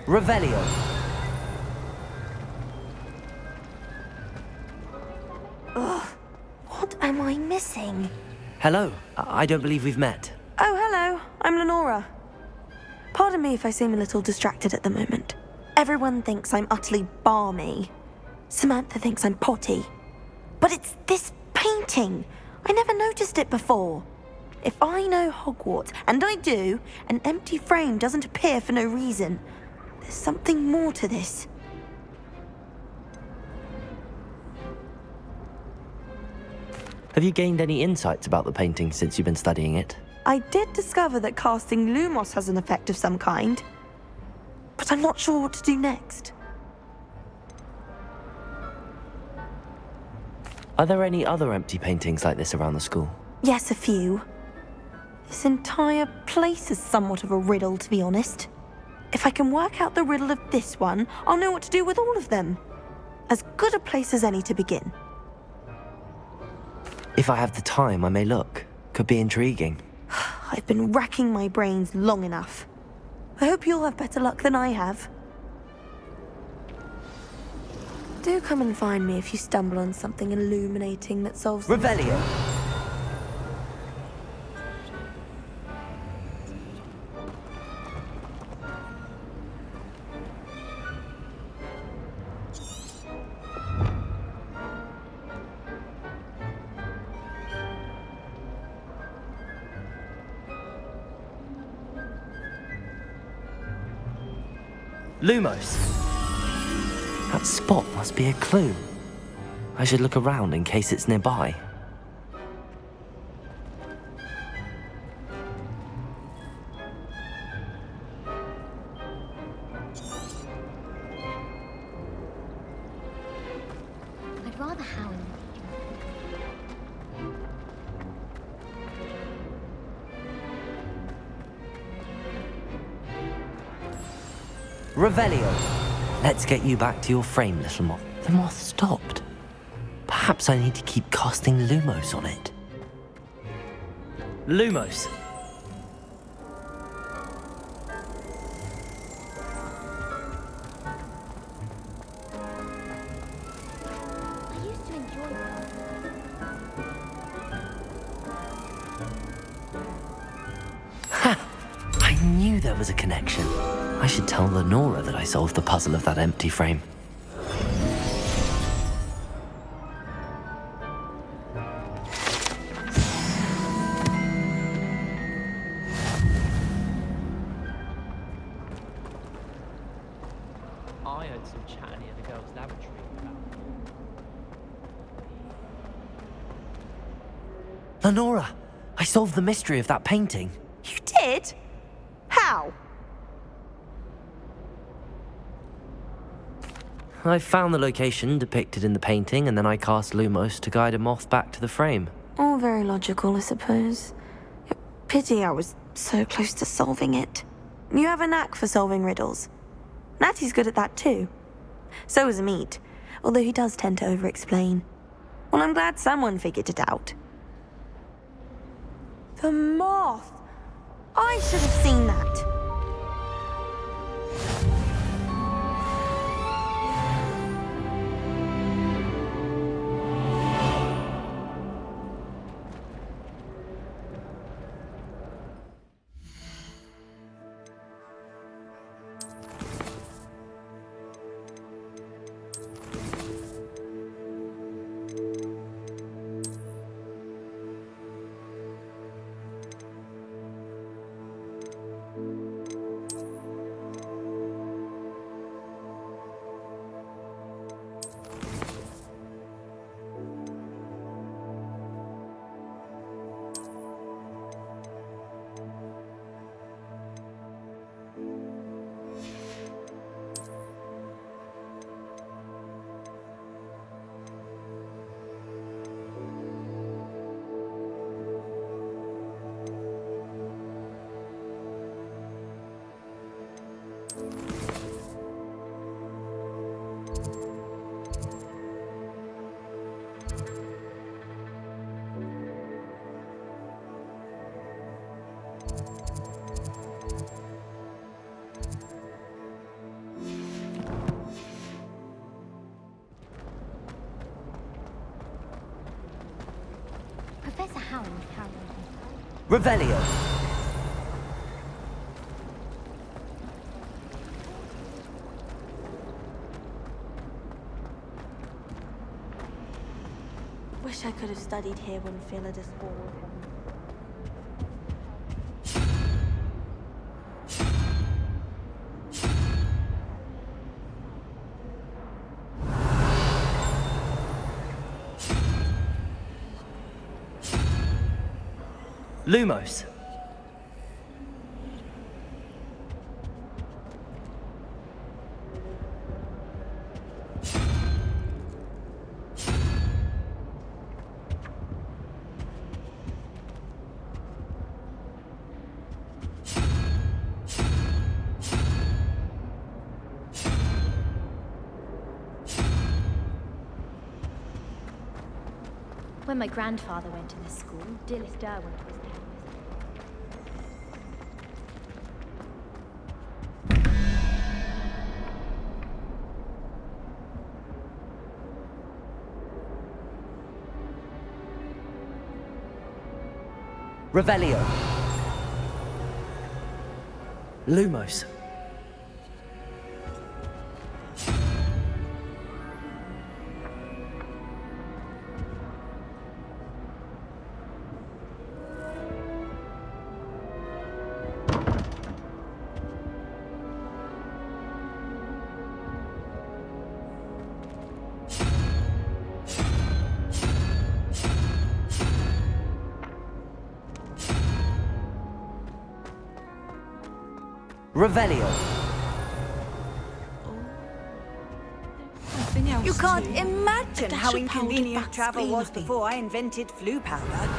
Revelio. Ugh. What am I missing? Hello. I don't believe we've met. Oh, hello. I'm Lenora. Pardon me if I seem a little distracted at the moment. Everyone thinks I'm utterly balmy. Samantha thinks I'm potty. But it's this painting. I never noticed it before. If I know Hogwarts, and I do, an empty frame doesn't appear for no reason. There's something more to this. Have you gained any insights about the painting since you've been studying it? I did discover that casting Lumos has an effect of some kind. But I'm not sure what to do next. Are there any other empty paintings like this around the school? Yes, a few. This entire place is somewhat of a riddle, to be honest. If I can work out the riddle of this one, I'll know what to do with all of them. As good a place as any to begin. If I have the time, I may look. Could be intriguing. I've been racking my brains long enough. I hope you'll have better luck than I have. Do come and find me if you stumble on something illuminating that solves... Revelio. Lumos. That spot must be a clue. I should look around in case it's nearby. I'd rather Howard. Revelio. Let's get you back to your frame, little moth. The moth stopped. Perhaps I need to keep casting Lumos on it. Lumos. I used to enjoy that. Ha! I knew there was a connection. I should tell Lenora that I solved the puzzle of that empty frame. I heard some chat near the girls' lavatory about... Lenora, I solved the mystery of that painting. You did? How? I found the location depicted in the painting, and then I cast Lumos to guide a moth back to the frame. All very logical, I suppose. Pity I was so close to solving it. You have a knack for solving riddles. Natty's good at that too. So is Amit, although he does tend to over-explain. Well, I'm glad someone figured it out. The moth! I should have seen that. Revelio. Wish I could have studied here when Philidus Hall. Lumos. When my grandfather went to this school, Dillis Derwent was the headmistress. Revelio. Lumos. Revelio. You can't imagine how dash of powdered inconvenient bat travel screen, was I think. before I invented flu powder.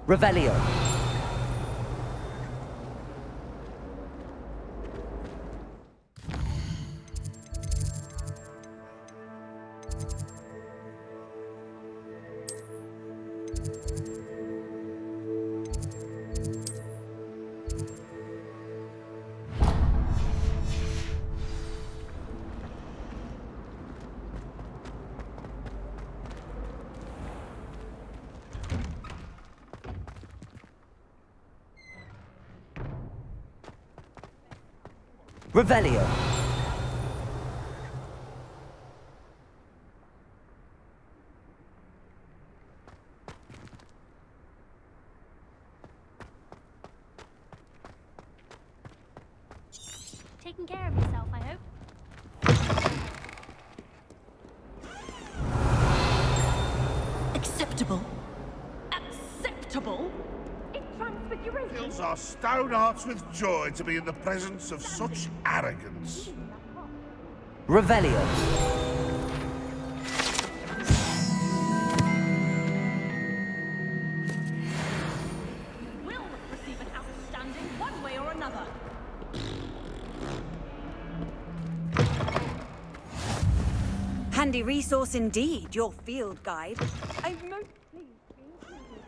Revelio. Revelio. Taking care of yourself, I hope. Acceptable. Acceptable? Fills our stone hearts with joy to be in the presence of such arrogance. Revelio. Will receive an outstanding one way or another. Handy resource indeed, your field guide. I'm most pleased to be included.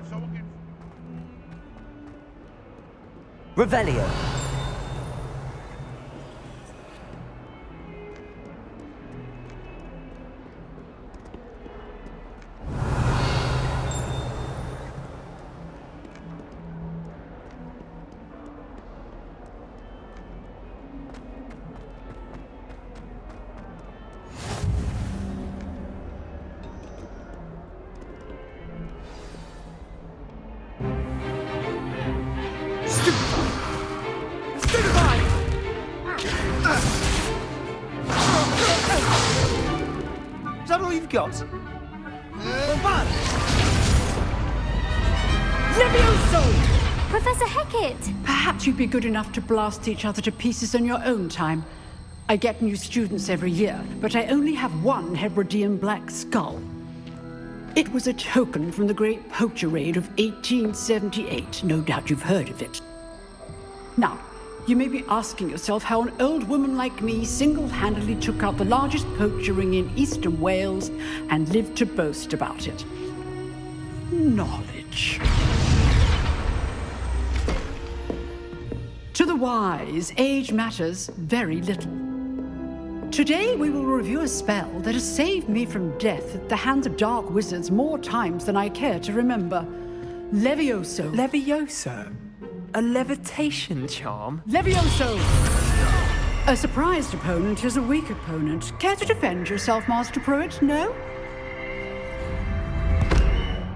If someone can... Revelio. you've got. Levioso! Professor Hecat! Perhaps you'd be good enough to blast each other to pieces in your own time. I get new students every year, but I only have one Hebridean black skull. It was a token from the Great Poacher Raid of 1878. No doubt you've heard of it. Now, you may be asking yourself how an old woman like me single-handedly took out the largest poacher ring in eastern Wales and lived to boast about it. Knowledge. To the wise, age matters very little. Today we will review a spell that has saved me from death at the hands of dark wizards more times than I care to remember. Levioso. Levioso? A levitation charm? Levioso! A surprised opponent is a weak opponent. Care to defend yourself, Master Pruitt? No?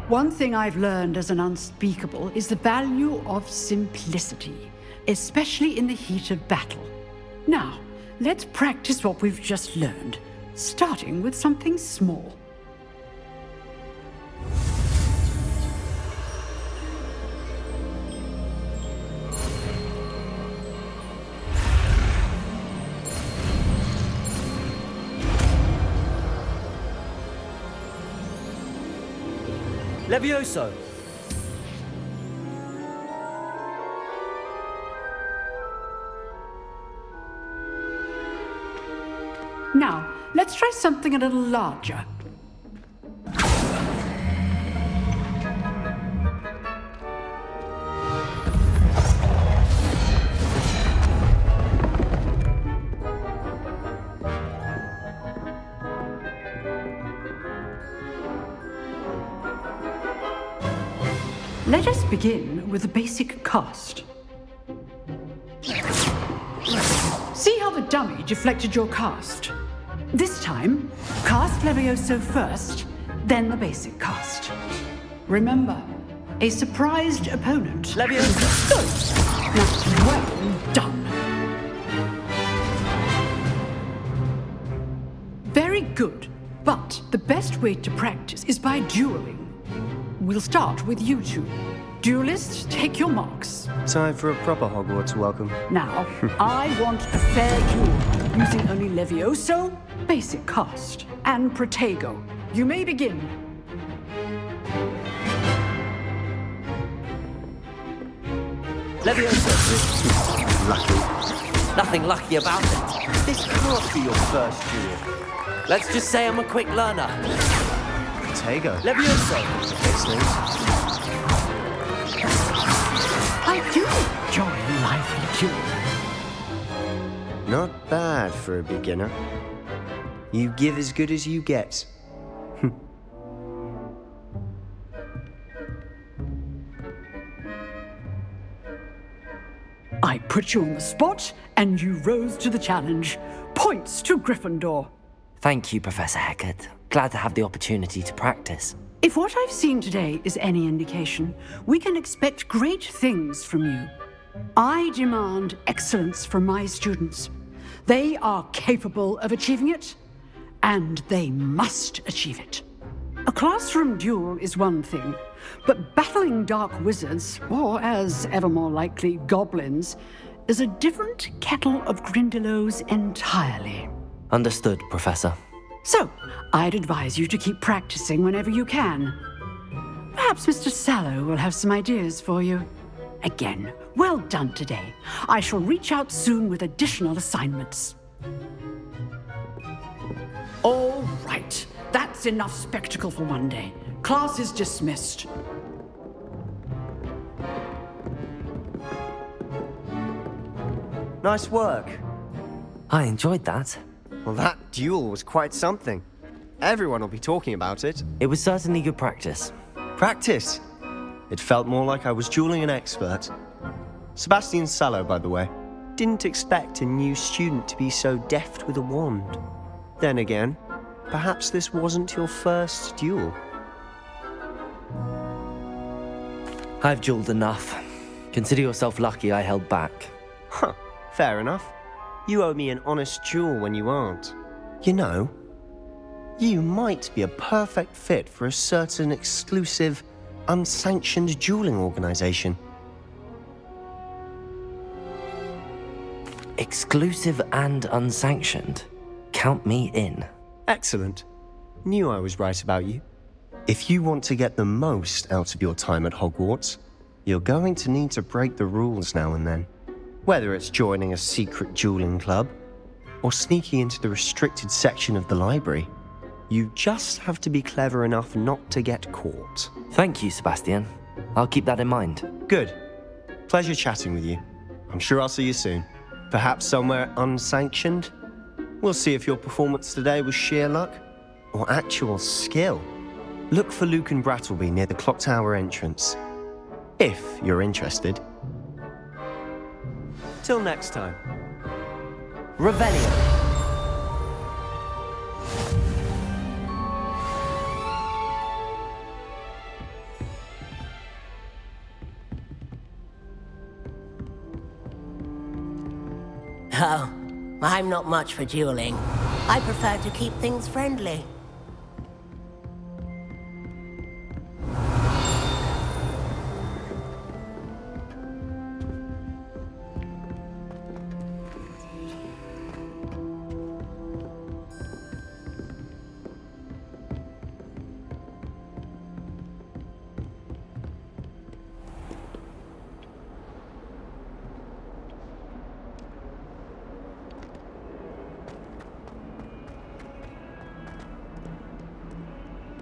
One thing I've learned as an unspeakable is the value of simplicity, especially in the heat of battle. Now, let's practice what we've just learned, starting with something small. Levioso! Now, let's try something a little larger. Let us begin with the basic cast. See how the dummy deflected your cast? This time, cast Levioso first, then the basic cast. Remember, a surprised opponent. Levioso! Good. Now, well done. Very good, but the best way to practice is by dueling. We'll start with you two. Duelists, take your marks. Time for a proper Hogwarts welcome. Now, I want a fair duel, using only Levioso, basic cast, and Protego. You may begin. Levioso! Lucky. Nothing lucky about it. This can't be your first duel. Let's just say I'm a quick learner. Protego. Levioso! Excellent. I do enjoy a lively duel. Not bad for a beginner. You give as good as you get. I put you on the spot, and you rose to the challenge. Points to Gryffindor. Thank you, Professor Hecat. Glad to have the opportunity to practice. If what I've seen today is any indication, we can expect great things from you. I demand excellence from my students. They are capable of achieving it, and they must achieve it. A classroom duel is one thing, but battling dark wizards, or as ever more likely, goblins, is a different kettle of Grindylows entirely. Understood, Professor. So, I'd advise you to keep practicing whenever you can. Perhaps Mr. Sallow will have some ideas for you. Again, well done today. I shall reach out soon with additional assignments. All right, that's enough spectacle for one day. Class is dismissed. Nice work. I enjoyed that. Well, that duel was quite something. Everyone will be talking about it. It was certainly good practice. Practice? It felt more like I was dueling an expert. Sebastian Sallow, by the way. Didn't expect a new student to be so deft with a wand. Then again, perhaps this wasn't your first duel. I've dueled enough. Consider yourself lucky I held back. Huh, fair enough. You owe me an honest duel when you aren't. You know, You might be a perfect fit for a certain exclusive, unsanctioned dueling organization. Exclusive and unsanctioned. Count me in. Excellent. Knew I was right about you. If you want to get the most out of your time at Hogwarts, you're going to need to break the rules now and then. Whether it's joining a secret dueling club, or sneaking into the restricted section of the library, you just have to be clever enough not to get caught. Thank you, Sebastian. I'll keep that in mind. Good. Pleasure chatting with you. I'm sure I'll see you soon. Perhaps somewhere unsanctioned? We'll see if your performance today was sheer luck or actual skill. Look for Luke and Brattleby near the clock tower entrance, if you're interested. Till next time. Revelio. Oh, I'm not much for dueling. I prefer to keep things friendly.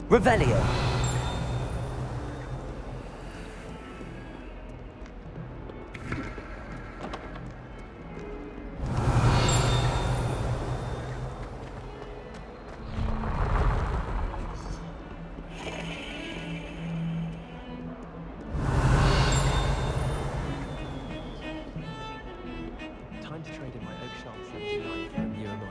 Revelio. Time to trade in my Oakshire 79 for a newer model.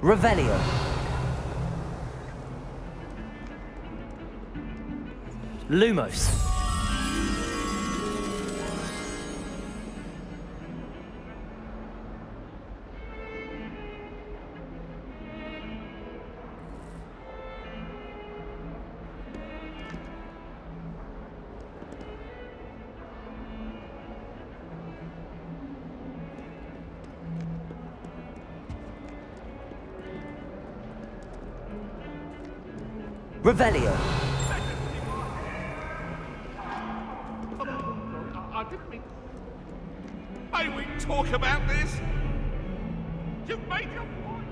Revelio. Lumos. Revelio. I didn't mean... May we talk about this? You've made your point.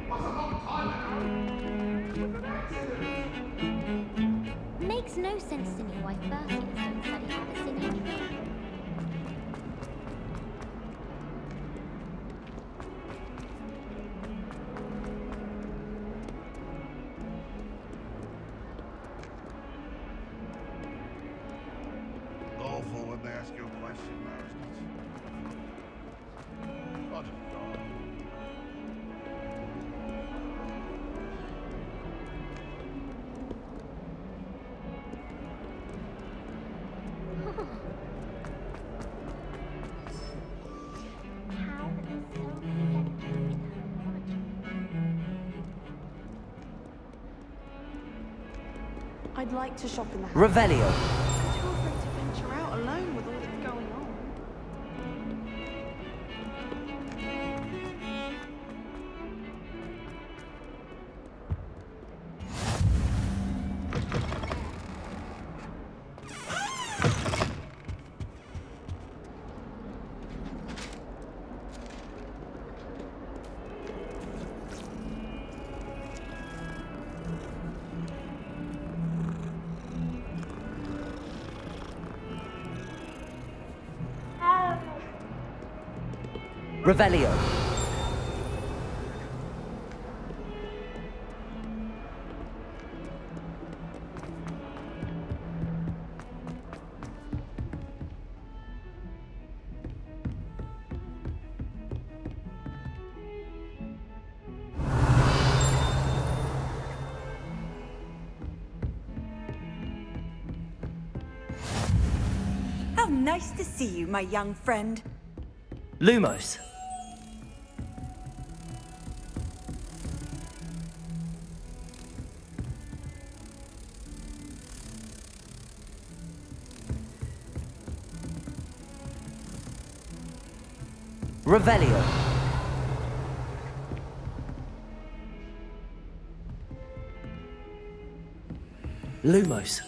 Was a long time ago. Makes no sense to me why first years don't study at the city. Awful when they ask you a question, though, isn't it? I just thought. How is so effective? I'd like to shop in the house. Revelio. I'm too afraid to venture out alone with all that's going on. Revelio. nice to see you, my young friend. Lumos. Revelio. Lumos.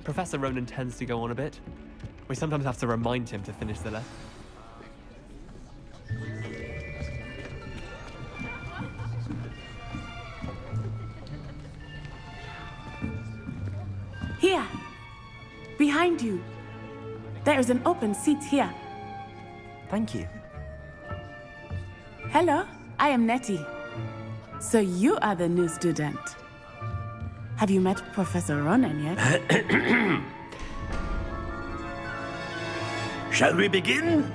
Professor Ronan tends to go on a bit. We sometimes have to remind him to finish the lesson. Here! Behind you! There is an open seat here. Thank you. Hello, I am Nettie. So you are the new student. Have you met Professor Ronan yet? Shall we begin?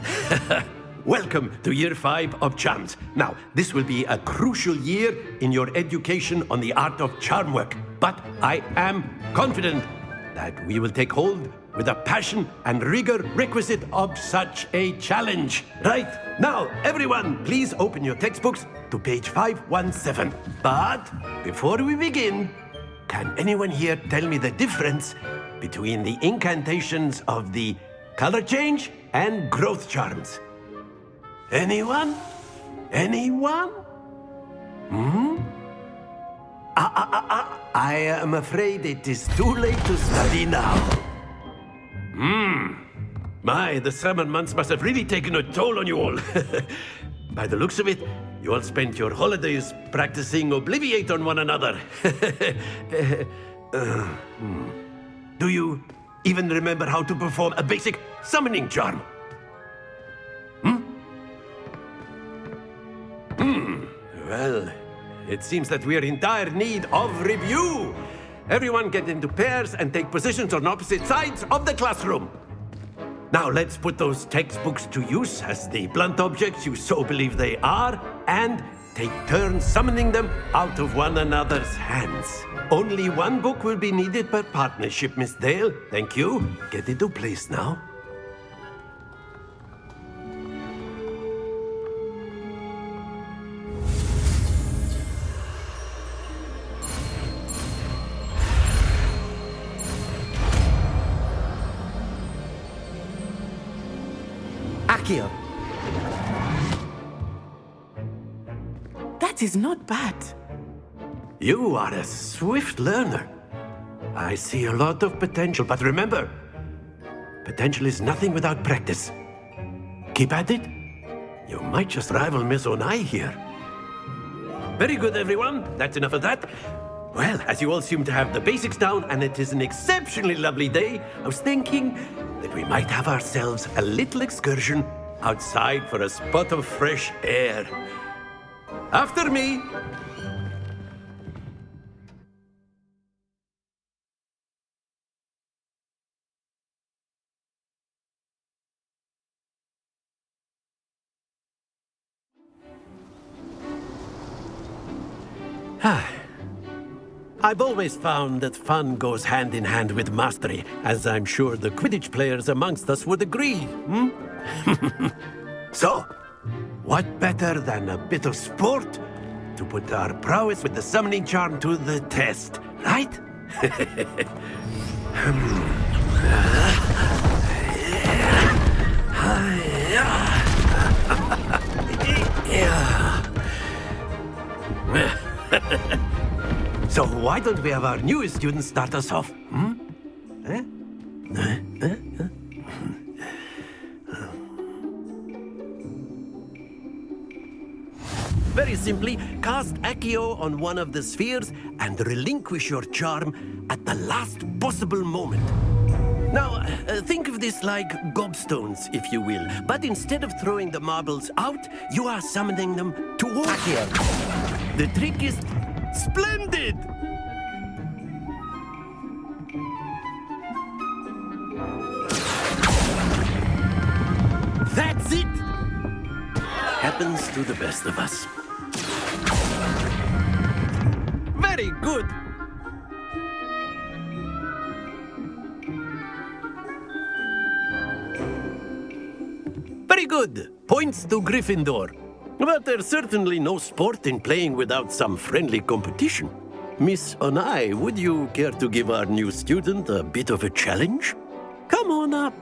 Welcome to Year 5 of Charms. Now, this will be a crucial year in your education on the art of charm work. But I am confident that we will take hold with the passion and rigor requisite of such a challenge. Right, now, everyone, please open your textbooks to page 517. But before we begin, can anyone here tell me the difference between the incantations of the color change and growth charms? Anyone? Anyone? I am afraid it is too late to study now. My, the summer months must have really taken a toll on you all. By the looks of it, you all spent your holidays practicing Obliviate on one another. Do you even remember how to perform a basic summoning charm? Well, it seems that we are in dire need of review. Everyone get into pairs and take positions on opposite sides of the classroom. Now let's put those textbooks to use as the blunt objects you so believe they are, and take turns summoning them out of one another's hands. Only one book will be needed per partnership, Miss Dale. Thank you. Get into place now. Accio. That is not bad. You are a swift learner. I see a lot of potential, but remember, potential is nothing without practice. Keep at it. You might just rival Miss Onai here. Very good, everyone. That's enough of that. Well, as you all seem to have the basics down, and it is an exceptionally lovely day, I was thinking that we might have ourselves a little excursion outside for a spot of fresh air. After me. I've always found that fun goes hand in hand with mastery, as I'm sure the Quidditch players amongst us would agree, So, what better than a bit of sport to put our prowess with the summoning charm to the test, right? So why don't we have our newest student start us off? Eh? Very simply, cast Accio on one of the spheres and relinquish your charm at the last possible moment. Now, think of this like gobstones, if you will. But instead of throwing the marbles out, you are summoning them towards you. The trick is splendid! That's it! Happens to the best of us. Very good! Very good! Points to Gryffindor. But there's certainly no sport in playing without some friendly competition. Miss Onai, would you care to give our new student a bit of a challenge? Come on up.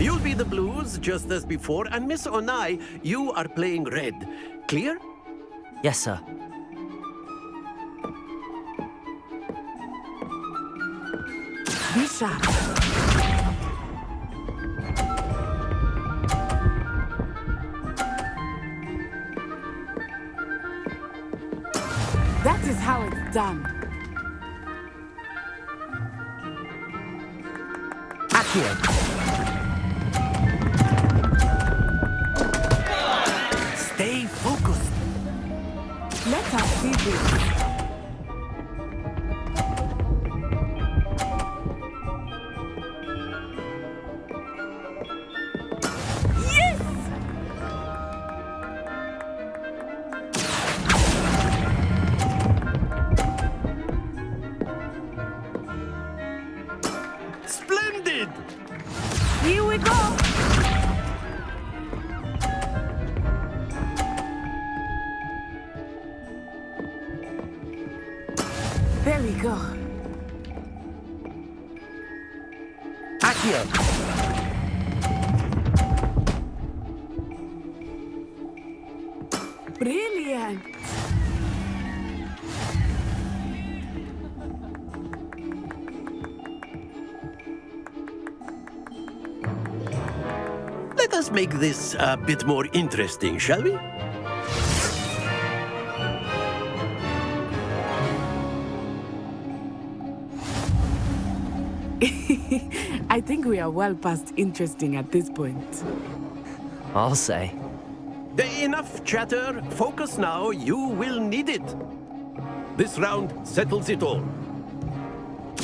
You'll be the blues, just as before, and Miss Onai, you are playing red. Clear? Yes, sir. Be sharp. That is how it's done. Accio. Stay focused. Let us see this. Splendid! Here we go. There we go. Accio. Brilliant. Let us make this a bit more interesting, shall we? I think we are well past interesting at this point. I'll say. Enough chatter. Focus now. You will need it. This round settles it all.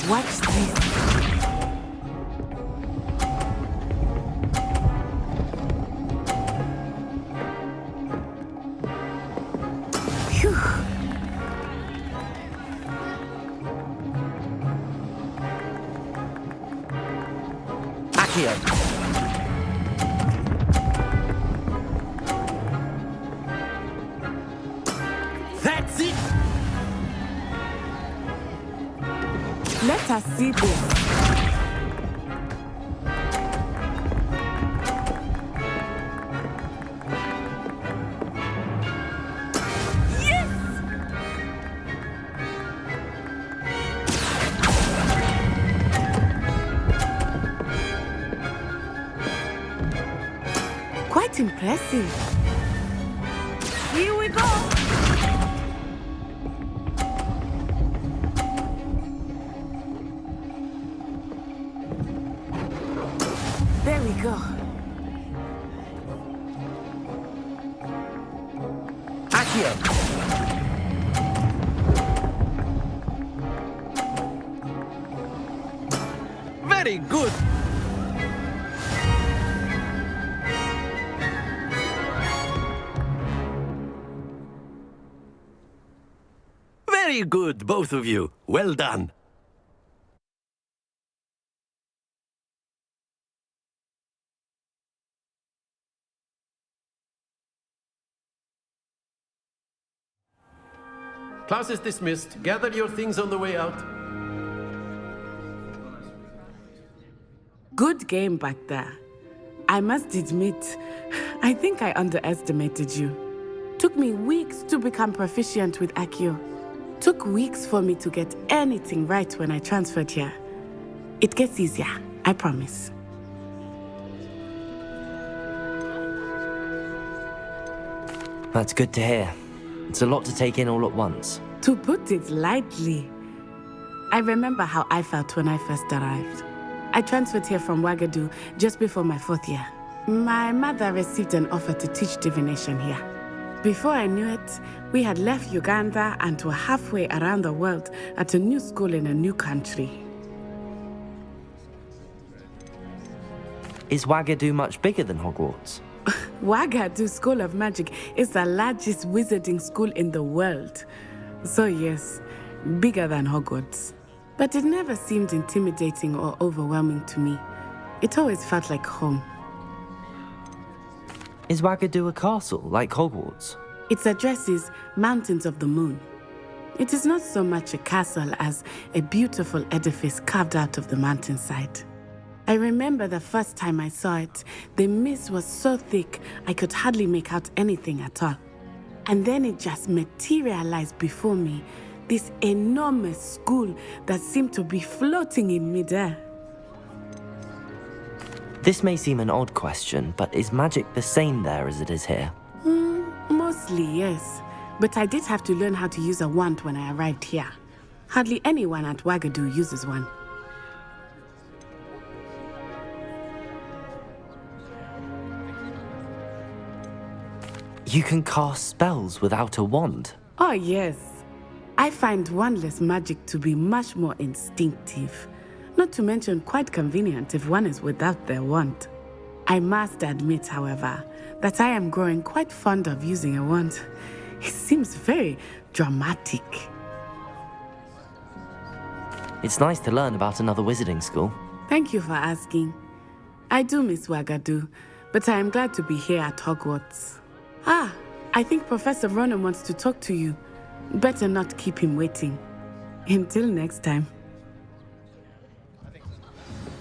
Watch this. Phew. Accio. That's it! Let us see this. Quite impressive. Here we go. There we go. Accio. Very good! Very good, both of you. Well done. Class is dismissed. Gather your things on the way out. Good game back there. I must admit, I think I underestimated you. Took me weeks to become proficient with Accio. Took weeks for me to get anything right when I transferred here. It gets easier, I promise. That's good to hear. It's a lot to take in all at once. To put it lightly, I remember how I felt when I first arrived. I transferred here from Wagadu just before my 4th year. My mother received an offer to teach divination here. Before I knew it, we had left Uganda and were halfway around the world at a new school in a new country. Is Wagadu much bigger than Hogwarts? Wagadu School of Magic is the largest wizarding school in the world. So yes, bigger than Hogwarts. But it never seemed intimidating or overwhelming to me. It always felt like home. Is Wagadu a castle, like Hogwarts? Its address is Mountains of the Moon. It is not so much a castle as a beautiful edifice carved out of the mountainside. I remember the first time I saw it, the mist was so thick I could hardly make out anything at all. And then it just materialized before me, this enormous school that seemed to be floating in midair. This may seem an odd question, but is magic the same there as it is here? Mostly, yes. But I did have to learn how to use a wand when I arrived here. Hardly anyone at Wagadu uses one. You can cast spells without a wand? Oh, yes. I find wandless magic to be much more instinctive. Not to mention quite convenient if one is without their wand. I must admit, however, that I am growing quite fond of using a wand. It seems very dramatic. It's nice to learn about another wizarding school. Thank you for asking. I do miss Wagadu, but I am glad to be here at Hogwarts. I think Professor Ronan wants to talk to you. Better not keep him waiting. Until next time.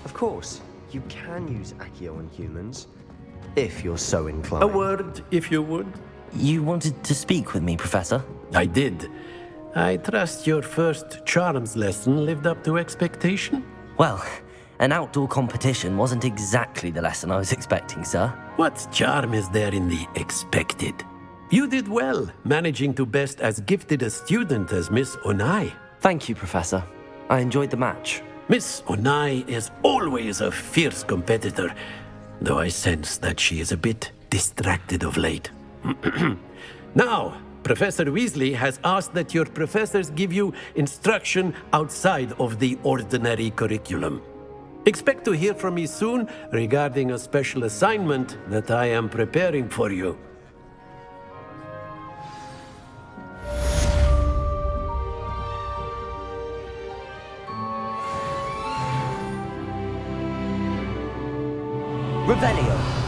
Of course, you can use Accio on humans, if you're so inclined. A word, if you would. You wanted to speak with me, Professor? I did. I trust your first charms lesson lived up to expectation? Well, an outdoor competition wasn't exactly the lesson I was expecting, sir. What charm is there in the expected? You did well, managing to best as gifted a student as Miss Onai. Thank you, Professor. I enjoyed the match. Miss Onai is always a fierce competitor, though I sense that she is a bit distracted of late. Now, Professor Weasley has asked that your professors give you instruction outside of the ordinary curriculum. Expect to hear from me soon regarding a special assignment that I am preparing for you. Revelio.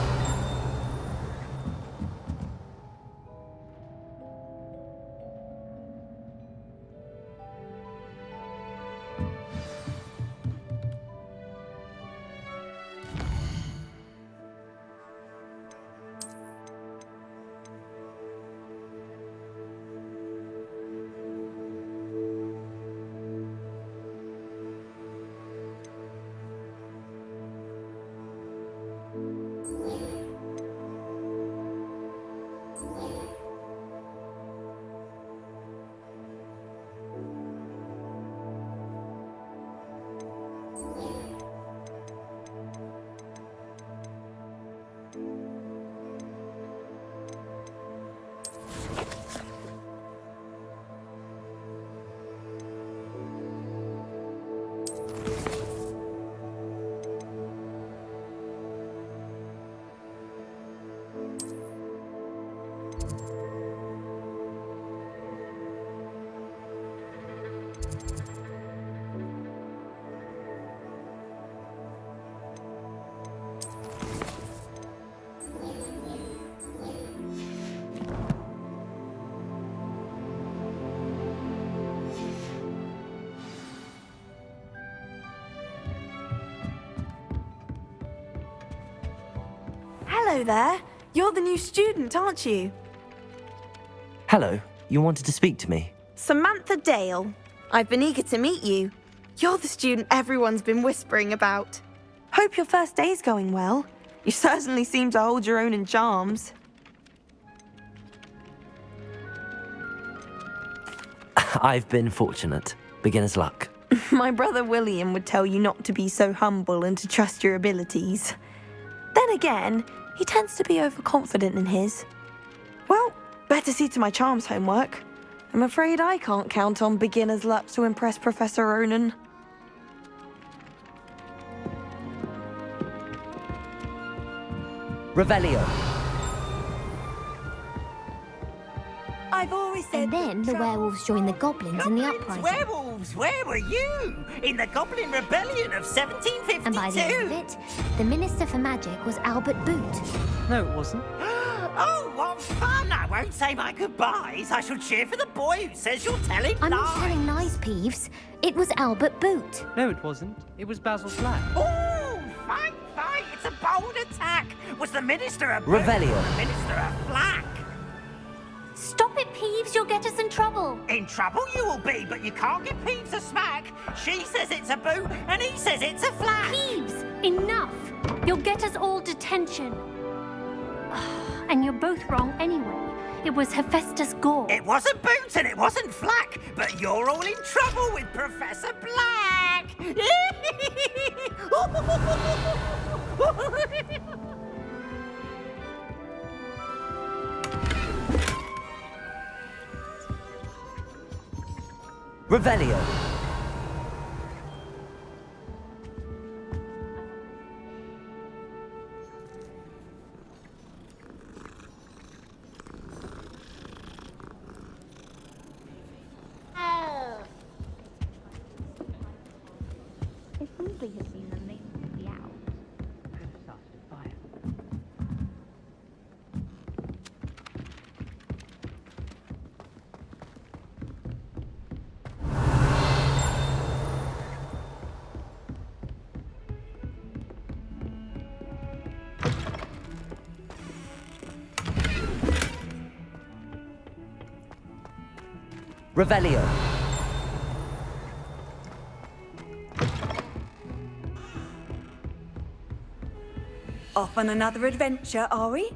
Hello there. You're the new student, aren't you? Hello, you wanted to speak to me? Samantha Dale. I've been eager to meet you. You're the student everyone's been whispering about. Hope your first day's going well. You certainly seem to hold your own in charms. I've been fortunate. Beginner's luck. My brother William would tell you not to be so humble and to trust your abilities. Then again, he tends to be overconfident in his. Well, better see to my charms homework. I'm afraid I can't count on beginner's luck to impress Professor Ronan. Revelio. I've always said. And then the werewolves joined the goblins in the uprising. Werewolves, where were you? In the Goblin Rebellion of 1752? And by the end of it, the Minister for Magic was Albert Boot. No, it wasn't. Oh, what fun! I won't say my goodbyes. I shall cheer for the boy who says you're telling I'm lies. not telling lies, Peeves. It was Albert Boot. No, it wasn't. It was Basil Black. Oh, fight! It's a bold attack. Was the Minister a Revelio. Minister a Black? Stop it, Peeves. You'll get us in trouble. In trouble you will be, but you can't give Peeves a smack. She says it's a boo, and he says it's a flat. Peeves, enough. You'll get us all detention. And you're both wrong anyway. It was Hephaestus Gore. It wasn't Boot and it wasn't Flack, but you're all in trouble with Professor Black. Revelio. If Weasley had seen them, they would be out. Revelio. Off on another adventure, are we?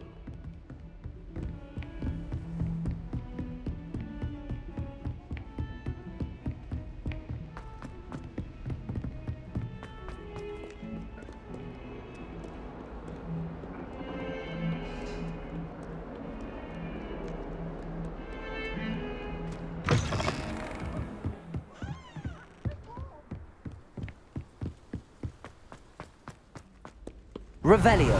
Revelio.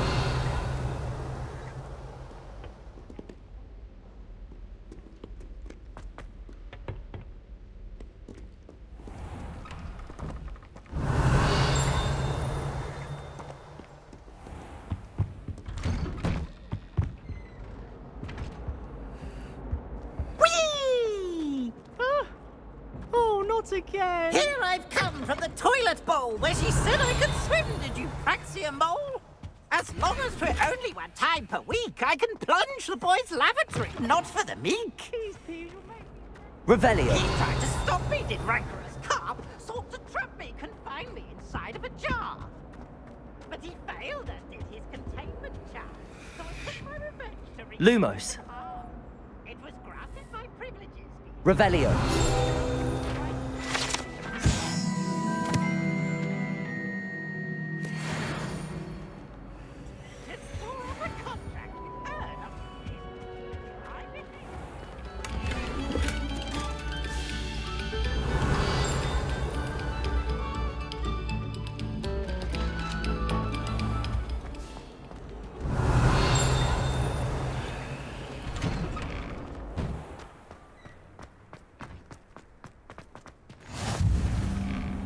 Whee! Oh, not again. Here I've come from the toilet bowl where she said I could swim. Did you praxia mole? As long as for only one time per week, I can plunge the boys' lavatory, not for the meek. Revelio. He tried to stop me, did rancorous carp, sought to trap me, confine me inside of a jar. But he failed and did his containment charm, so I took my revenge to reach Lumos. It was granted my privileges. Revelio.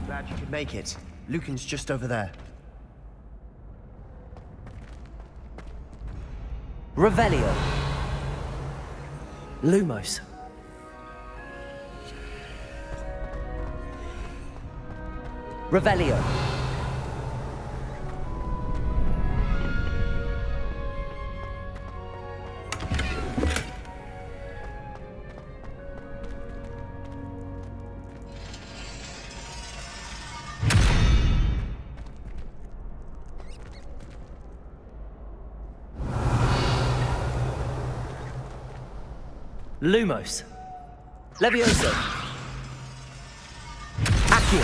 Glad you could make it. Lucan's just over there. Revelio. Lumos. Revelio. Lumos. Levioso. Accio.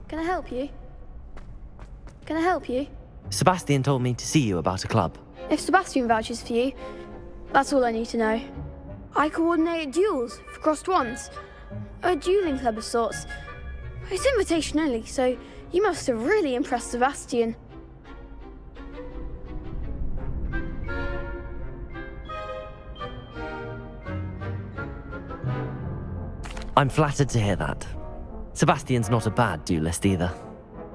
Can I help you? Can I help you? Sebastian told me to see you about a club. If Sebastian vouches for you, that's all I need to know. I coordinate duels for crossed wands. A dueling club of sorts. It's invitation only, so you must have really impressed Sebastian. I'm flattered to hear that. Sebastian's not a bad duelist either.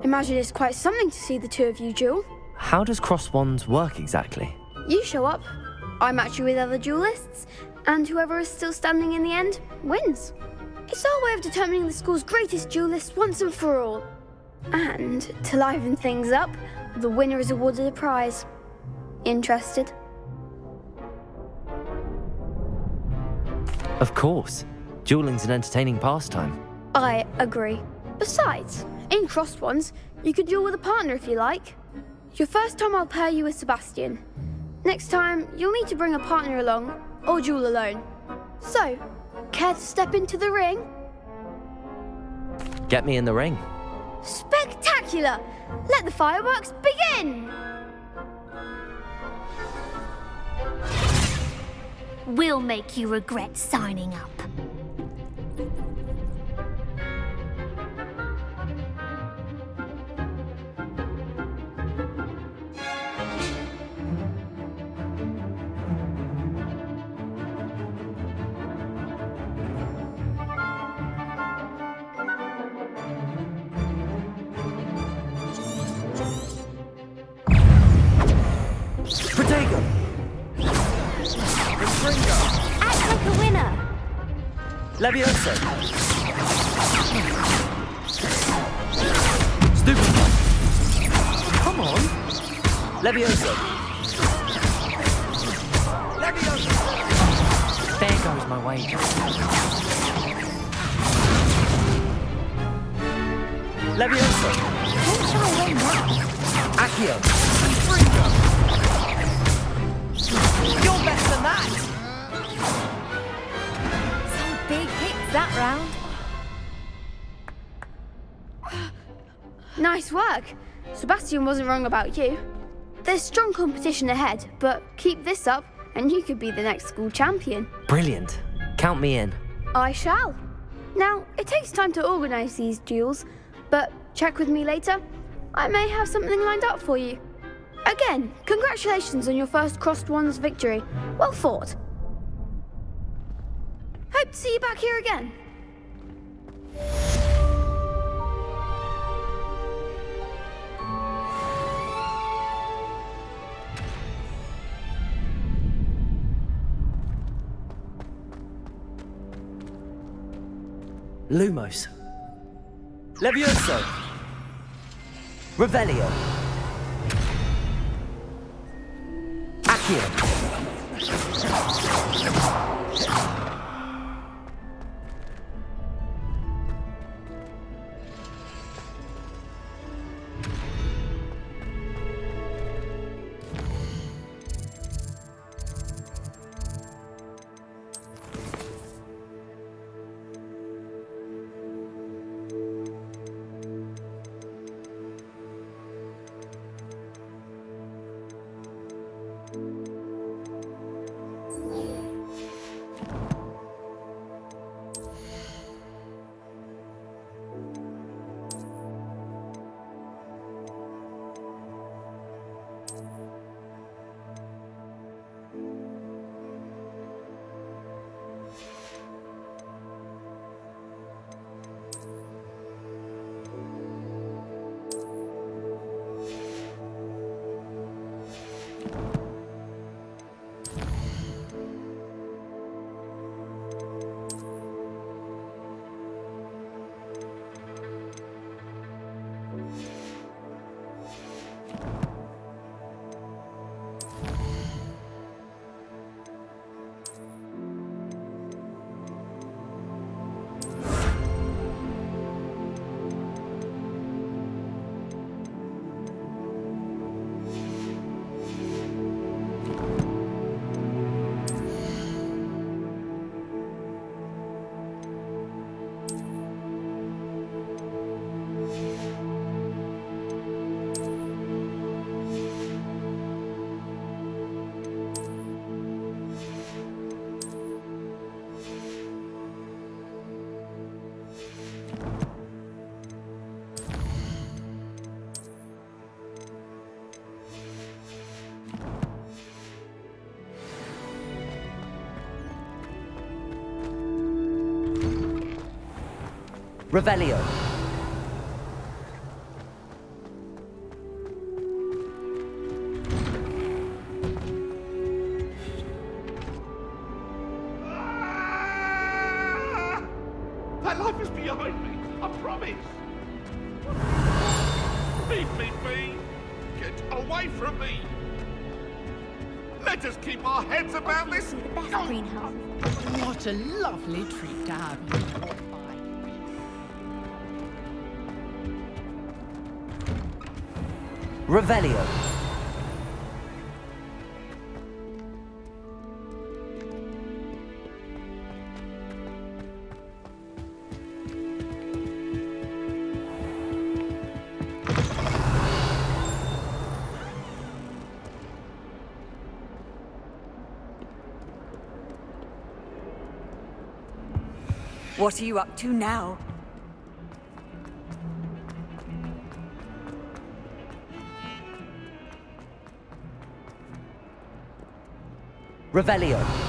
Imagine it's quite something to see the two of you duel. How does cross wands work exactly? You show up, I match you with other duelists, and whoever is still standing in the end wins. It's our way of determining the school's greatest duelist once and for all. And to liven things up, the winner is awarded a prize. Interested? Of course. Dueling's an entertaining pastime. I agree. Besides, in crossed ones, you could duel with a partner if you like. Your first time I'll pair you with Sebastian. Next time, you'll need to bring a partner along, or duel alone. So, care to step into the ring? Get me in the ring. Spectacular! Let the fireworks begin! We'll make you regret signing up. Protego! Act like a winner! Levioso! Stupid! Come on! Levioso! Levioso! There goes my wager. Levioso! Who shall win that? Accio! You're better than that! Some big hits that round. Nice work. Sebastian wasn't wrong about you. There's strong competition ahead, but keep this up and you could be the next school champion. Brilliant. Count me in. I shall. Now, it takes time to organise these duels, but check with me later. I may have something lined up for you. Again, congratulations on your first crossed wands victory. Well fought. Hope to see you back here again. Lumos. Levioso. Revelio. Accio. Revelio. That life is behind me, I promise. Leave me be. Get away from me. Let us keep our heads about this. Greenhouse. What a lovely treat to have you walk by. Revelio. What are you up to now? Revelio.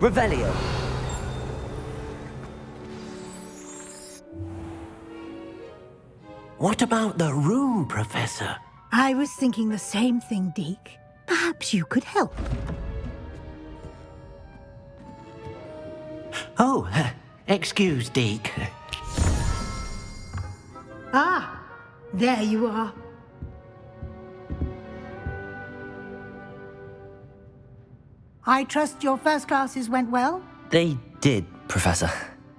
Revelio. What about the room, Professor? I was thinking the same thing, Deke. Perhaps you could help. Oh, excuse, Deke. Ah, there you are. I trust your first classes went well? They did, Professor.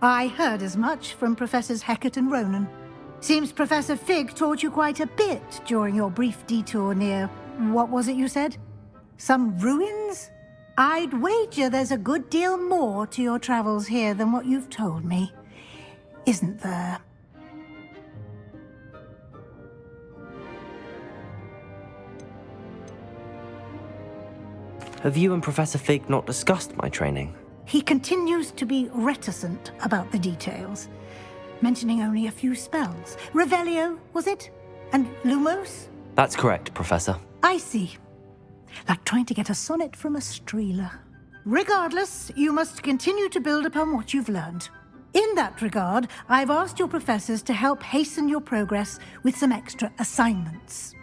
I heard as much from Professors Hecat and Ronan. Seems Professor Fig taught you quite a bit during your brief detour near... what was it you said? Some ruins? I'd wager there's a good deal more to your travels here than what you've told me. Isn't there? Have you and Professor Fig not discussed my training? He continues to be reticent about the details, mentioning only a few spells. Revelio, was it? And Lumos? That's correct, Professor. I see. Like trying to get a sonnet from a streeler. Regardless, you must continue to build upon what you've learned. In that regard, I've asked your professors to help hasten your progress with some extra assignments.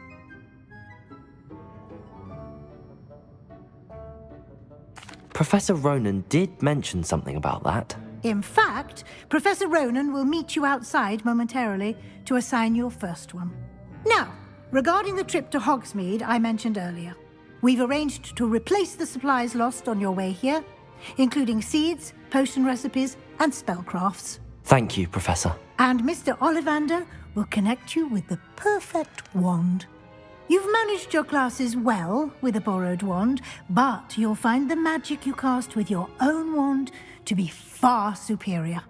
Professor Ronan did mention something about that. In fact, Professor Ronan will meet you outside momentarily to assign your first one. Now, regarding the trip to Hogsmeade I mentioned earlier, we've arranged to replace the supplies lost on your way here, including seeds, potion recipes, and spellcrafts. Thank you, Professor. And Mr. Ollivander will connect you with the perfect wand. You've managed your classes well with a borrowed wand, but you'll find the magic you cast with your own wand to be far superior.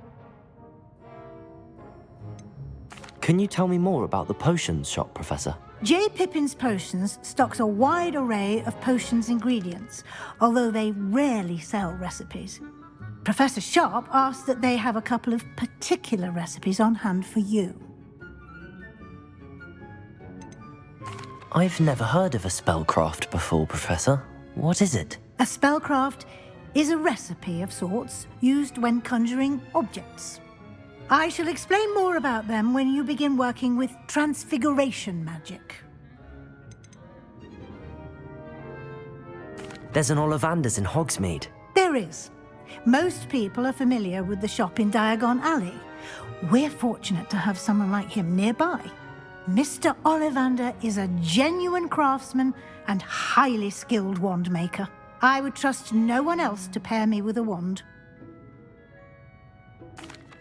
Can you tell me more about the potions shop, Professor? J. Pippin's Potions stocks a wide array of potions ingredients, although they rarely sell recipes. Professor Sharp asked that they have a couple of particular recipes on hand for you. I've never heard of a spellcraft before, Professor. What is it? A spellcraft is a recipe of sorts used when conjuring objects. I shall explain more about them when you begin working with transfiguration magic. There's an Ollivander's in Hogsmeade. There is. Most people are familiar with the shop in Diagon Alley. We're fortunate to have someone like him nearby. Mr. Ollivander is a genuine craftsman and highly skilled wand maker. I would trust no one else to pair me with a wand.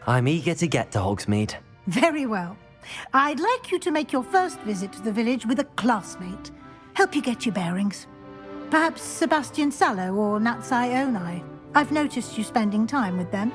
I'm eager to get to Hogsmeade. Very well. I'd like you to make your first visit to the village with a classmate. Help you get your bearings. Perhaps Sebastian Sallow or Natsai Onai. I've noticed you spending time with them.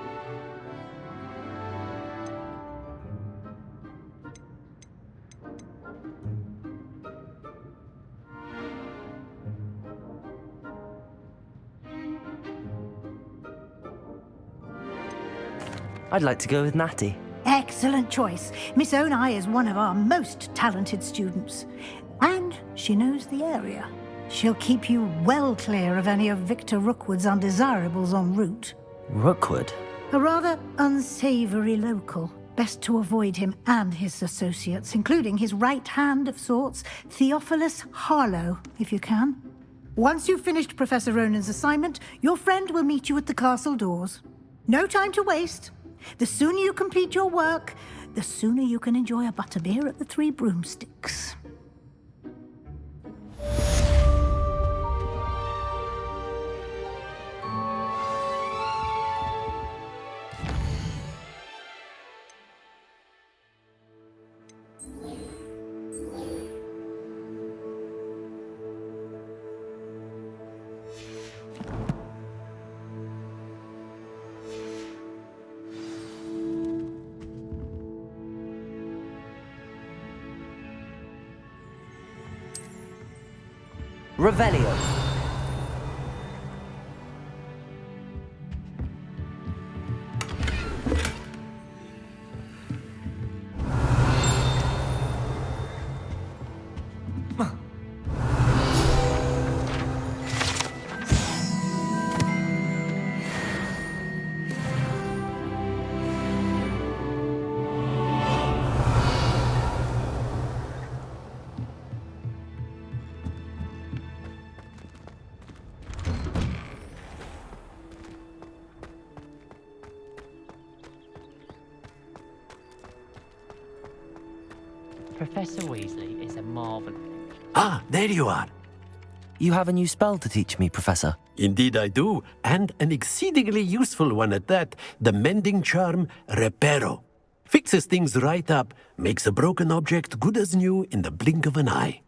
I'd like to go with Natty. Excellent choice. Miss Onai is one of our most talented students. And she knows the area. She'll keep you well clear of any of Victor Rookwood's undesirables en route. Rookwood? A rather unsavory local. Best to avoid him and his associates, including his right hand of sorts, Theophilus Harlow, if you can. Once you've finished Professor Ronan's assignment, your friend will meet you at the castle doors. No time to waste. The sooner you complete your work, the sooner you can enjoy a butterbeer at the Three Broomsticks. Revelio. Professor Weasley is a marvel. Ah, there you are. You have a new spell to teach me, Professor. Indeed I do, and an exceedingly useful one at that. The mending charm, Reparo. Fixes things right up, makes a broken object good as new in the blink of an eye.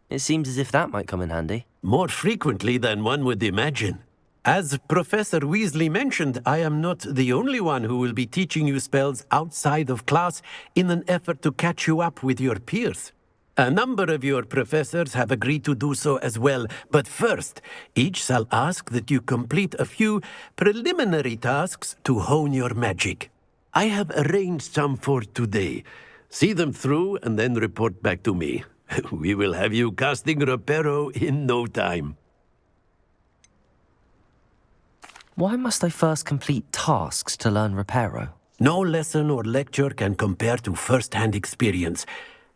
It seems as if that might come in handy. More frequently than one would imagine. As Professor Weasley mentioned, I am not the only one who will be teaching you spells outside of class in an effort to catch you up with your peers. A number of your professors have agreed to do so as well, but first, each shall ask that you complete a few preliminary tasks to hone your magic. I have arranged some for today. See them through and then report back to me. We will have you casting Reparo in no time. Why must I first complete tasks to learn Reparo? No lesson or lecture can compare to first-hand experience,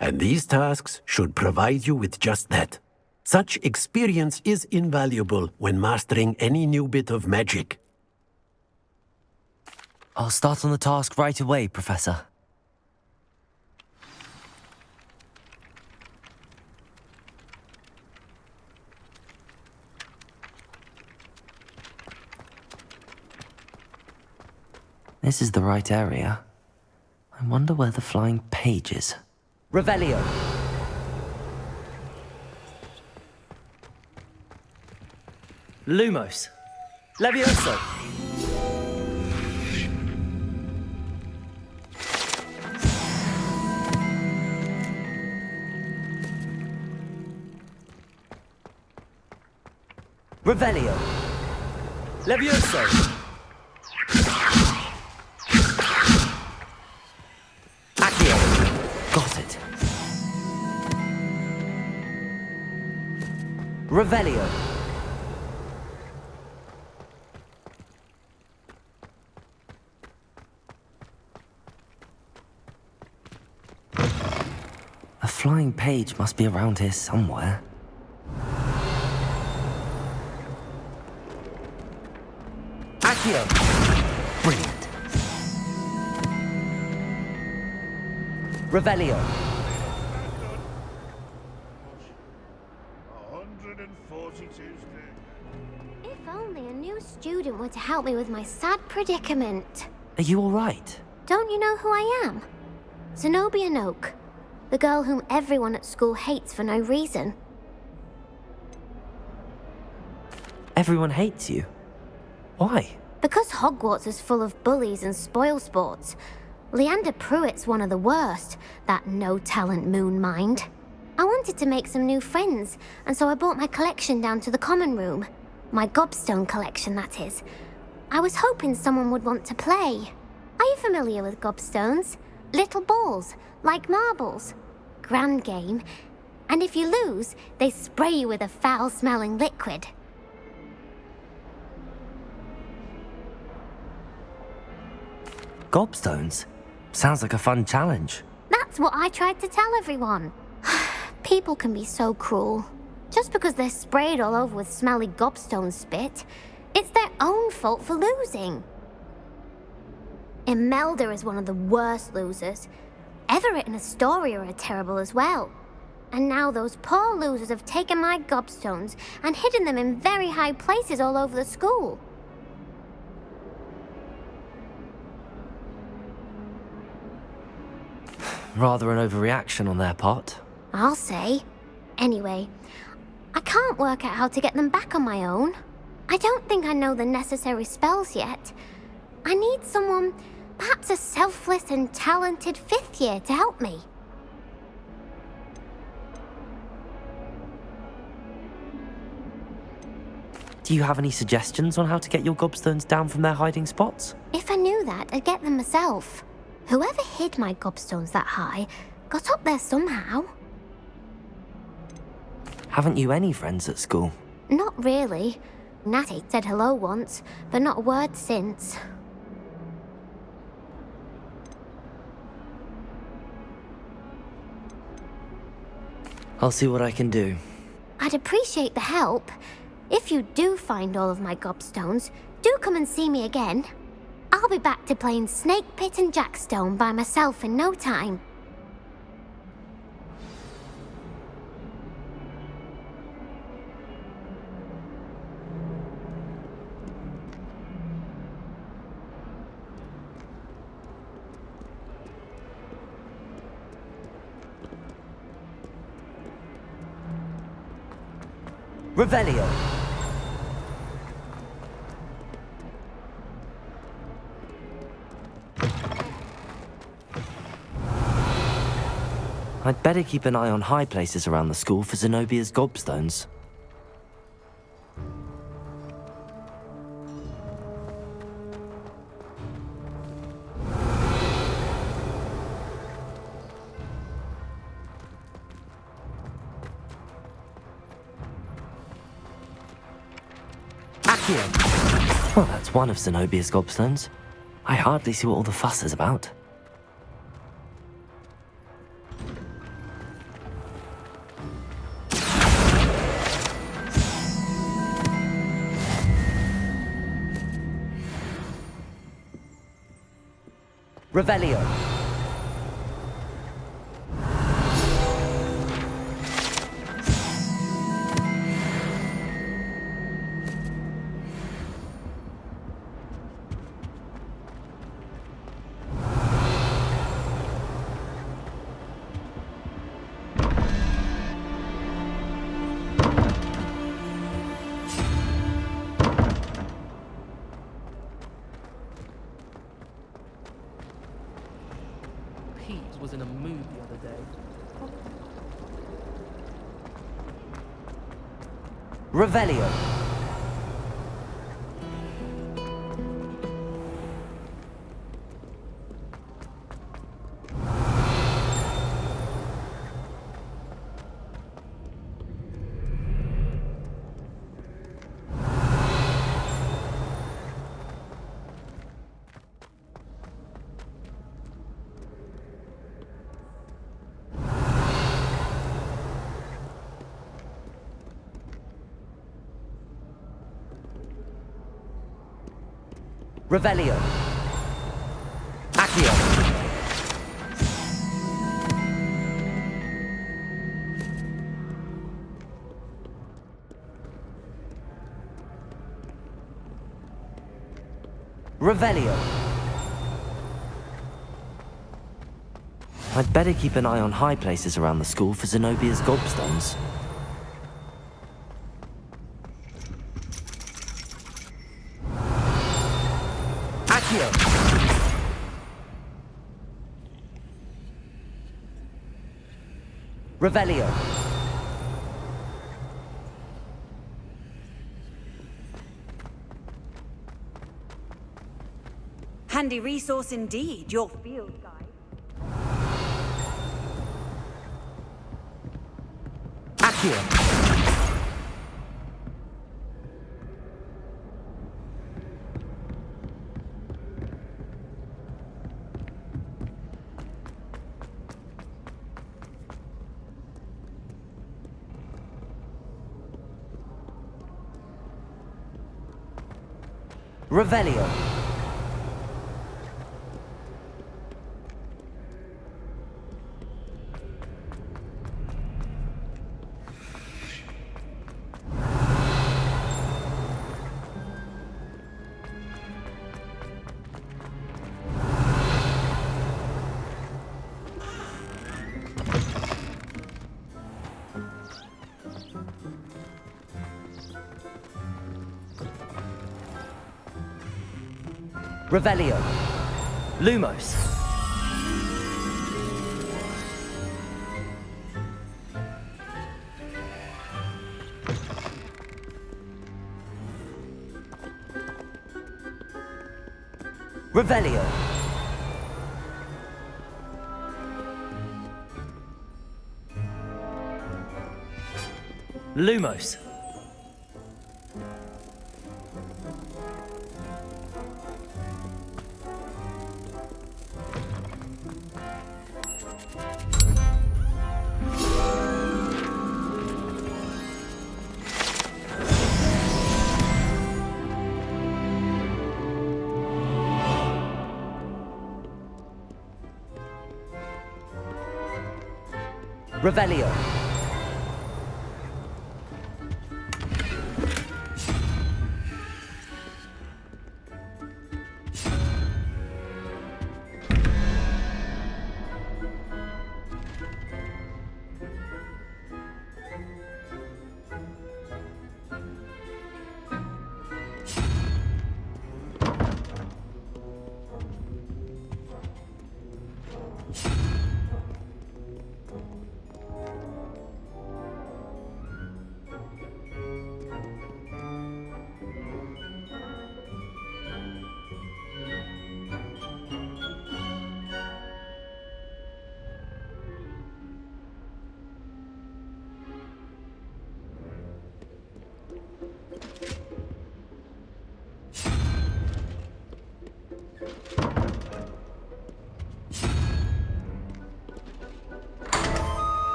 and these tasks should provide you with just that. Such experience is invaluable when mastering any new bit of magic. I'll start on the task right away, Professor. This is the right area. I wonder where the flying page is. Revelio. Lumos. Levioso. Revelio. Levioso. Got it. Revelio. A flying page must be around here somewhere. Accio! Brilliant. Revelio. 142 If only a new student were to help me with my sad predicament. Are you all right? Don't you know who I am? Zenobia Noak, the girl whom everyone at school hates for no reason. Everyone hates you. Why? Because Hogwarts is full of bullies and spoilsports. Leander Pruitt's one of the worst, that no-talent moon mind. I wanted to make some new friends, and so I brought my collection down to the common room. My gobstone collection, that is. I was hoping someone would want to play. Are you familiar with gobstones? Little balls, like marbles. Grand game. And if you lose, they spray you with a foul-smelling liquid. Gobstones? Sounds like a fun challenge. That's what I tried to tell everyone. People can be so cruel. Just because they're sprayed all over with smelly gobstone spit, it's their own fault for losing. Imelda is one of the worst losers. Everett and Astoria are terrible as well. And now those poor losers have taken my gobstones and hidden them in very high places all over the school. Rather an overreaction on their part. I'll say. Anyway, I can't work out how to get them back on my own. I don't think I know the necessary spells yet. I need someone, perhaps a selfless and talented 5th year to help me. Do you have any suggestions on how to get your gobstones down from their hiding spots? If I knew that, I'd get them myself. Whoever hid my gobstones that high got up there somehow. Haven't you any friends at school? Not really. Natty said hello once, but not a word since. I'll see what I can do. I'd appreciate the help. If you do find all of my gobstones, do come and see me again. I'll be back to playing Snake Pit and Jackstone by myself in no time. Revelio. I'd better keep an eye on high places around the school for Zenobia's gobstones. Accio! Well, that's one of Zenobia's gobstones. I hardly see what all the fuss is about. Revelio. Was in a movie the other day. Revelio. Revelio. Accio. Revelio. I'd better keep an eye on high places around the school for Zenobia's gobstones. Revelio. Handy resource indeed, your field guide. Accio. Revelio. Revelio. Lumos. Revelio. Lumos. Revelio.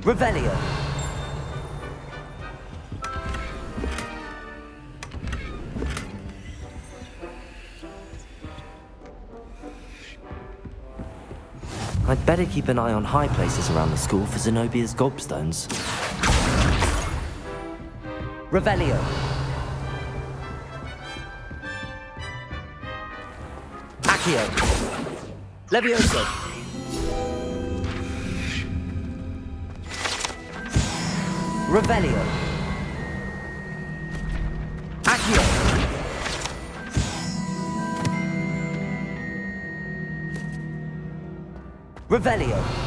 Revelio. I'd better keep an eye on high places around the school for Zenobia's gobstones. Revelio. Accio. Levioso. Revelio. Accio. Revelio.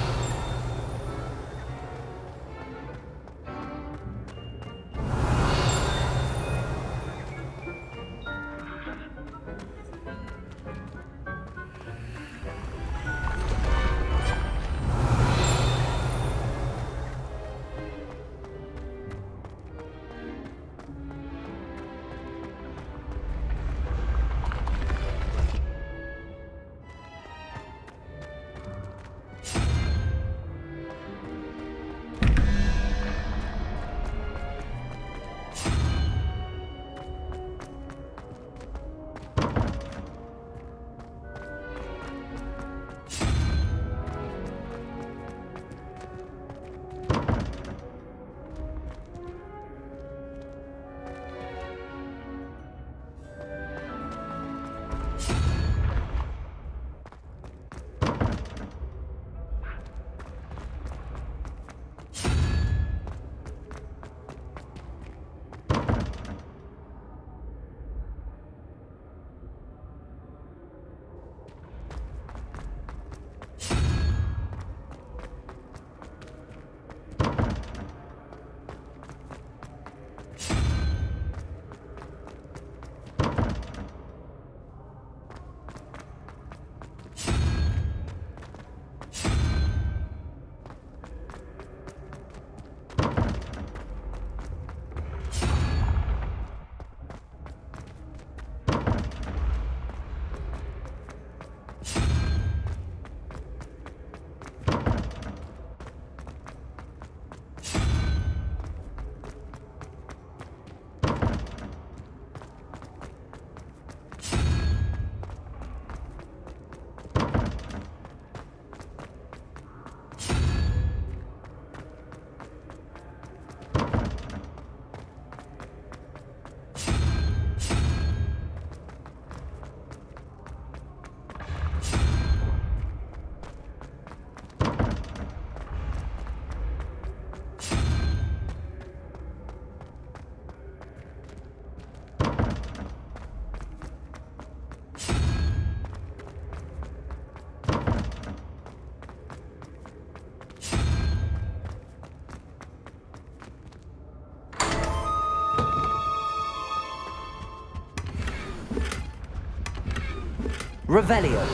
Revelio.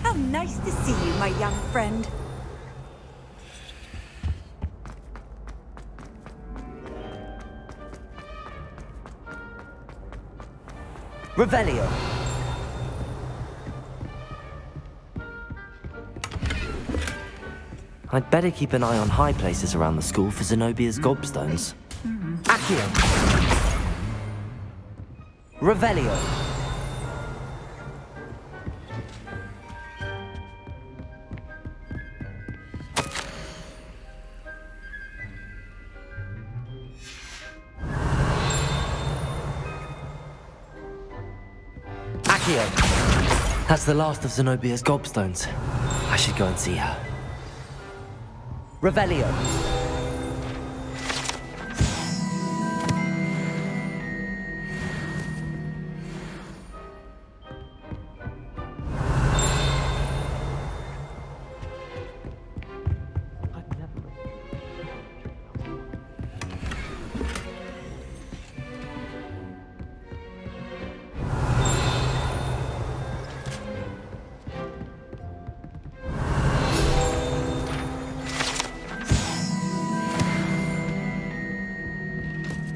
How nice to see you, my young friend. Revelio. I'd better keep an eye on high places around the school for Zenobia's gobstones. Accio. Revelio. Accio. That's the last of Zenobia's gobstones. I should go and see her. Revelio.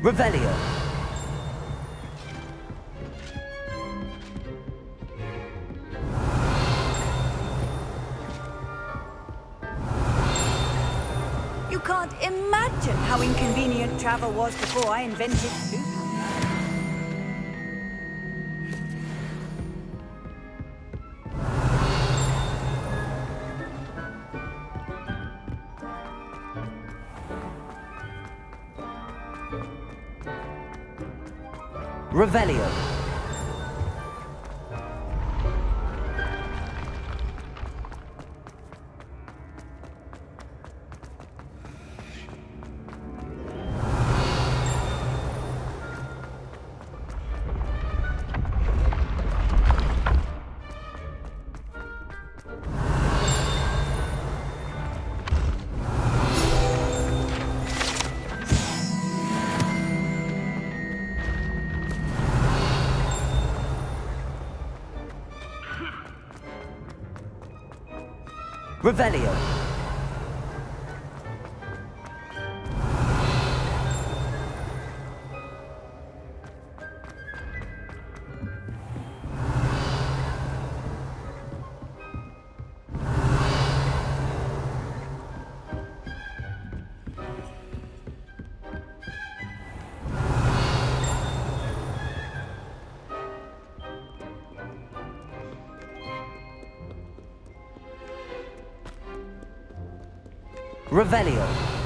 Revelio. You can't imagine how inconvenient travel was before I invented Loop. Revelio. Revelio. Revelio.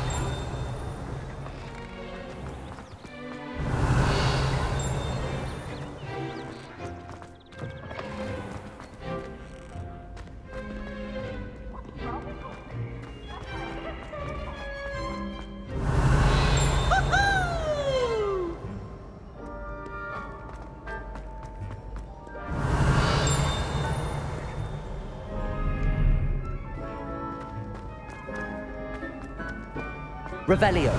Revelio.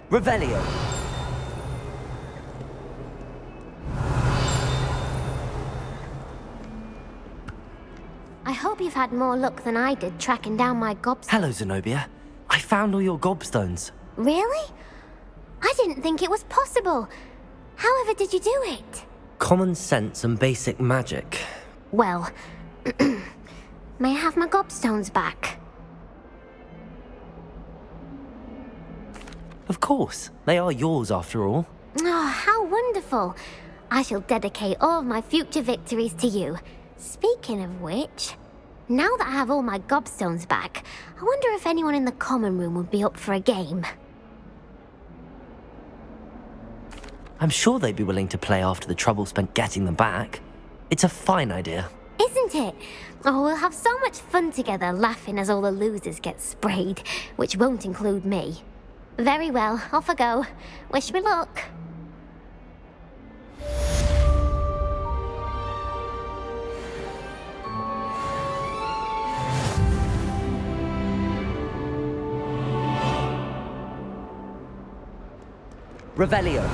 Revelio. I hope you've had more luck than I did tracking down my gobstones. Hello, Zenobia. I found all your gobstones. Really? I didn't think it was possible. However did you do it? Common sense and basic magic. Well, may I have my gobstones back? Of course, they are yours after all. Oh, how wonderful. I shall dedicate all of my future victories to you. Speaking of which, now that I have all my gobstones back, I wonder if anyone in the common room would be up for a game. I'm sure they'd be willing to play after the trouble spent getting them back. It's a fine idea. Isn't it? Oh, we'll have so much fun together laughing as all the losers get sprayed, which won't include me. Very well, off I go. Wish me luck. Revelio.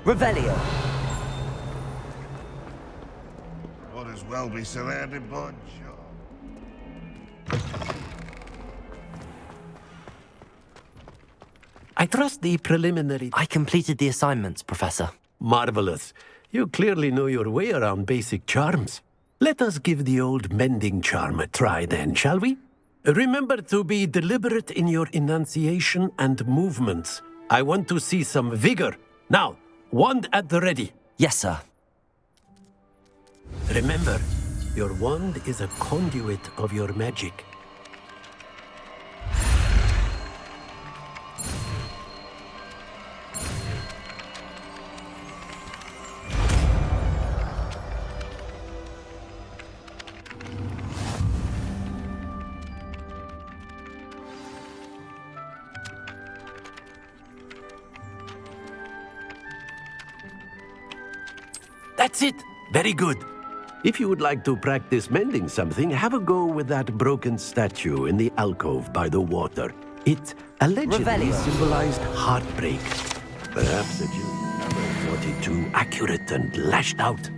Revelio. Might as well be surrounded by job. I trust the preliminary... I completed the assignments, Professor. Marvelous. You clearly know your way around basic charms. Let us give the old mending charm a try then, shall we? Remember to be deliberate in your enunciation and movements. I want to see some vigor. Now, wand at the ready. Yes, sir. Remember, your wand is a conduit of your magic. That's it. Very good. If you would like to practice mending something, have a go with that broken statue in the alcove by the water. It allegedly Revelio. symbolized heartbreak. Perhaps the Jews never thought it too accurate and lashed out.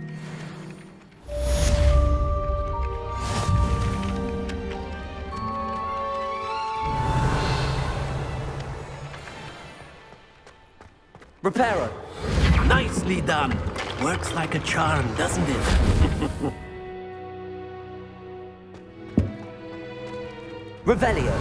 Reparo. Nicely done. Works like a charm, doesn't it? Revelio.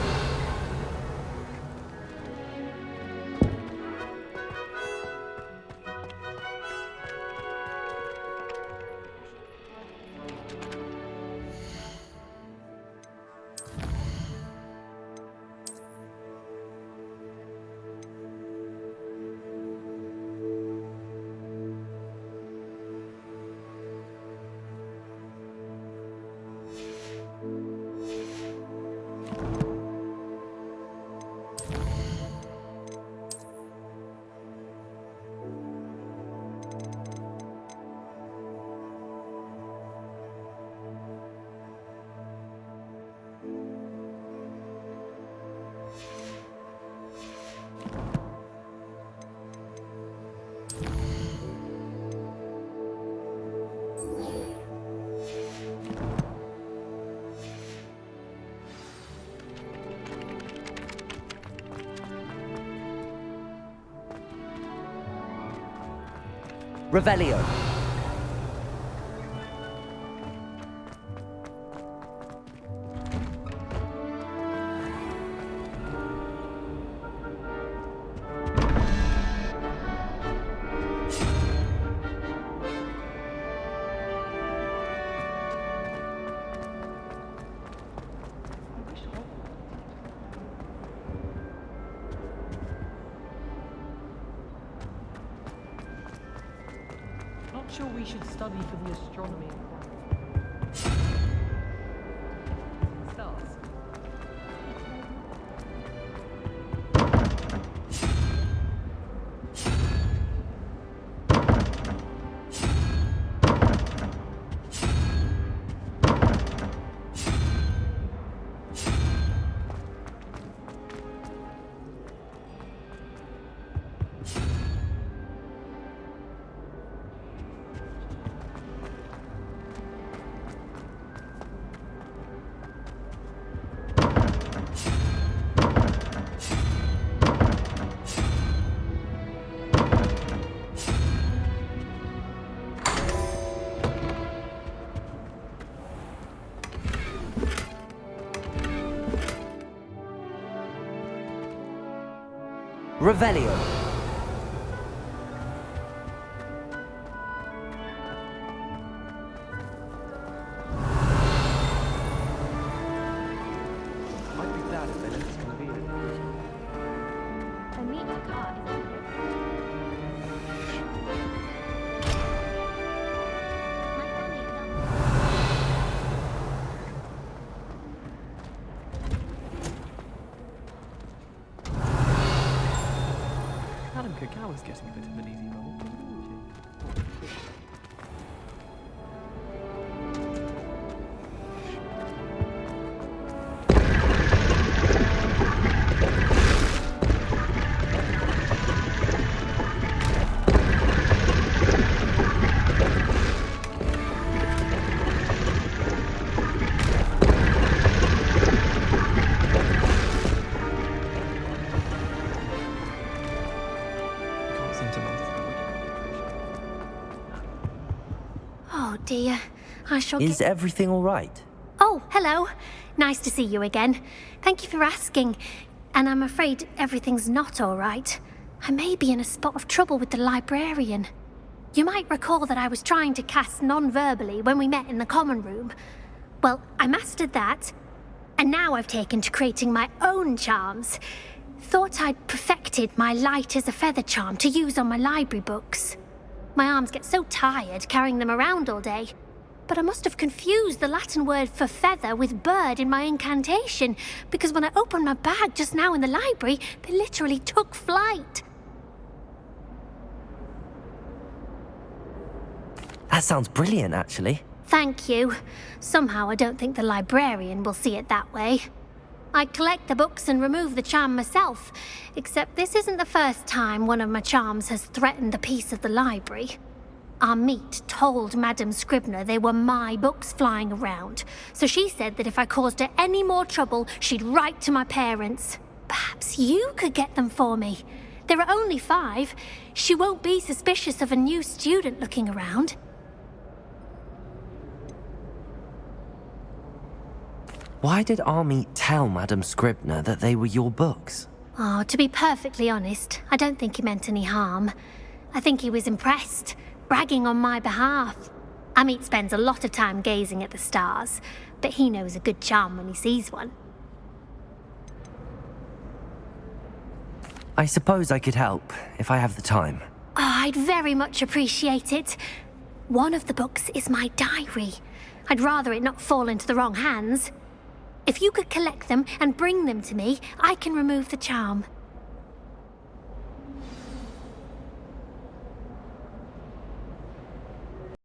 Revelio. Not sure we should study for the astronomy stars. Revelio. Might be glad if they're less convenient. A meter car is Madam Kagawa's getting a bit of an easy role. Oh dear, I shall Is everything all right? Oh, hello. Nice to see you again. Thank you for asking. And I'm afraid everything's not all right. I may be in a spot of trouble with the librarian. You might recall that I was trying to cast non-verbally when we met in the common room. Well, I mastered that, and now I've taken to creating my own charms. Thought I'd perfected my light as a feather charm to use on my library books. My arms get so tired carrying them around all day. But I must have confused the Latin word for feather with bird in my incantation, because when I opened my bag just now in the library, they literally took flight. That sounds brilliant, actually. Thank you. Somehow I don't think the librarian will see it that way. I collect the books and remove the charm myself, except this isn't the first time one of my charms has threatened the peace of the library. Our meet told Madame Scribner they were my books flying around, so she said that if I caused her any more trouble, she'd write to my parents. Perhaps you could get them for me. They're There are only 5. She won't be suspicious of a new student looking around. Why did Army tell Madam Scribner that they were your books? Oh, to be perfectly honest, I don't think he meant any harm. I think he was impressed, bragging on my behalf. Amit spends a lot of time gazing at the stars, but he knows a good charm when he sees one. I suppose I could help, if I have the time. Oh, I'd very much appreciate it. One of the books is my diary. I'd rather it not fall into the wrong hands. If you could collect them and bring them to me, I can remove the charm.